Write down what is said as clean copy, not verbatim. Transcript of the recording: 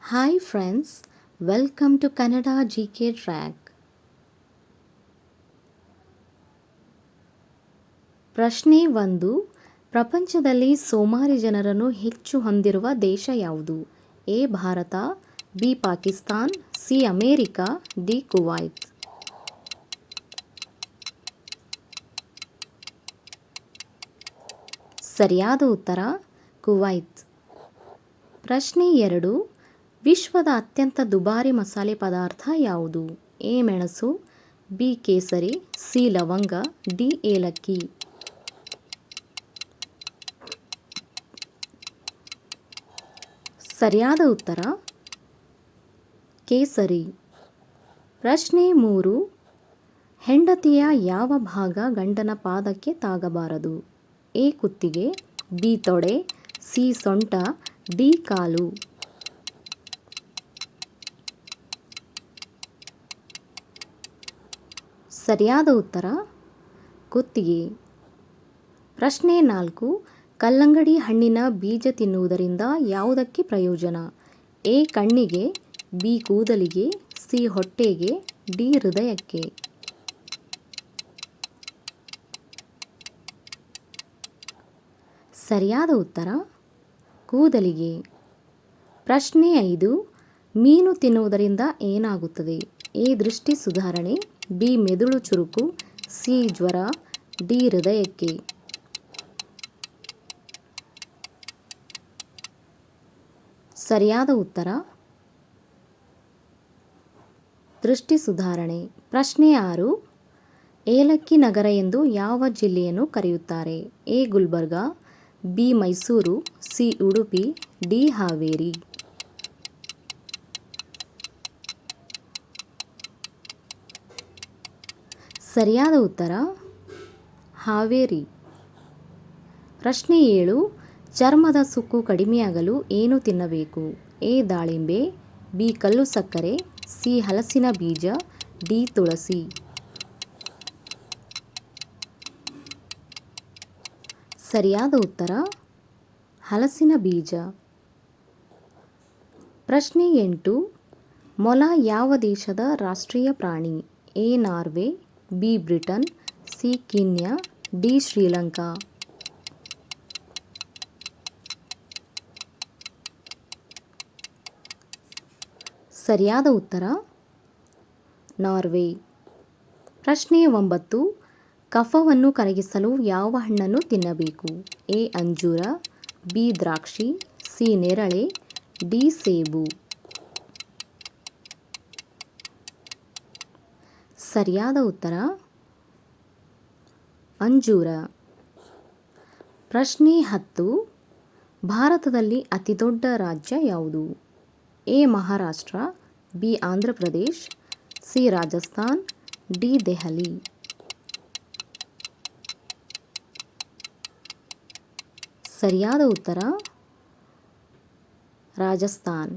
Hi friends, welcome to Kannada GK track. ಪ್ರಶ್ನೆ 1. ಪ್ರಪಂಚದಲ್ಲಿ ಸೋಮಾರಿ ಜನರನ್ನು ಹೆಚ್ಚು ಹೊಂದಿರುವ ದೇಶ ಯಾವುದು? A Bharat, B Pakistan, C America, D Kuwait. ಸರಿಯಾದ ಉತ್ತರ ಕುವೈತ್. ಪ್ರಶ್ನೆ 2. ವಿಶ್ವದ ಅತ್ಯಂತ ದುಬಾರಿ ಮಸಾಲೆ ಪದಾರ್ಥ ಯಾವುದು? ಎ ಮೆಣಸು, ಬಿ ಕೇಸರಿ, ಸಿ ಲವಂಗ, ಡಿ ಏಲಕ್ಕಿ. ಸರಿಯಾದ ಉತ್ತರ ಕೇಸರಿ. ಪ್ರಶ್ನೆ 3. ಹೆಂಡತಿಯ ಯಾವ ಭಾಗ ಗಂಡನ ಪಾದಕ್ಕೆ ತಾಗಬಾರದು? ಎ ಕುತ್ತಿಗೆ, ಬಿ ತೊಡೆ, ಸಿ ಸೊಂಟ, ಡಿ ಕಾಲು. ಸರಿಯಾದ ಉತ್ತರ ಕುತ್ತಿಗೆ. ಪ್ರಶ್ನೆ 4. ಕಲ್ಲಂಗಡಿ ಹಣ್ಣಿನ ಬೀಜ ತಿನ್ನುವುದರಿಂದ ಯಾವುದಕ್ಕೆ ಪ್ರಯೋಜನ? ಎ ಕಣ್ಣಿಗೆ, ಬಿ ಕೂದಲಿಗೆ, ಸಿ ಹೊಟ್ಟೆಗೆ, ಡಿ ಹೃದಯಕ್ಕೆ. ಸರಿಯಾದ ಉತ್ತರ ಕೂದಲಿಗೆ. ಪ್ರಶ್ನೆ 5. ಮೀನು ತಿನ್ನುವುದರಿಂದ ಏನಾಗುತ್ತದೆ? ಎ ದೃಷ್ಟಿ ಸುಧಾರಣೆ, ಬಿ ಮೆದುಳು ಚುರುಕು, ಸಿ ಜ್ವರ, ಡಿ ಹೃದಯಕ್ಕೆ. ಸರಿಯಾದ ಉತ್ತರ ದೃಷ್ಟಿ ಸುಧಾರಣೆ. ಪ್ರಶ್ನೆ 6. ಏಲಕ್ಕಿ ನಗರ ಎಂದು ಯಾವ ಜಿಲ್ಲೆಯನ್ನು ಕರೆಯುತ್ತಾರೆ? A Gulbarga, B Mysuru, C Udupi, D Haveri. ಸರಿಯಾದ ಉತ್ತರ ಹಾವೇರಿ. ಪ್ರಶ್ನೆ 7. ಚರ್ಮದ ಸುಕ್ಕು ಕಡಿಮೆಯಾಗಲು ಏನು ತಿನ್ನಬೇಕು? ಎ ದಾಳಿಂಬೆ, ಬಿ ಕಲ್ಲು ಸಕ್ಕರೆ, ಸಿ ಹಲಸಿನ ಬೀಜ, ಡಿ ತುಳಸಿ. ಸರಿಯಾದ ಉತ್ತರ ಹಲಸಿನ ಬೀಜ. ಪ್ರಶ್ನೆ 8. ಮೊಲ ಯಾವ ದೇಶದ ರಾಷ್ಟ್ರೀಯ ಪ್ರಾಣಿ? A Norway, B Britain, C Kenya, D Sri Lanka. ಸರಿಯಾದ ಉತ್ತರ ನಾರ್ವೆ. ಪ್ರಶ್ನೆ 9. ಕಫವನ್ನು ಕರಗಿಸಲು ಯಾವ ಹಣ್ಣನ್ನು ತಿನ್ನಬೇಕು? ಎ ಅಂಜೂರ, ಬಿ ದ್ರಾಕ್ಷಿ, ಸಿ ನೇರಳೆ, ಡಿ ಸೇಬು. ಸರಿಯಾದ ಉತ್ತರ ಅಂಜೂರ. ಪ್ರಶ್ನೆ 10. ಭಾರತದಲ್ಲಿ ಅತಿದೊಡ್ಡ ರಾಜ್ಯ ಯಾವುದು? A Maharashtra, B Andhra Pradesh, C Rajasthan, D Delhi. ಸರಿಯಾದ ಉತ್ತರ ರಾಜಸ್ಥಾನ್.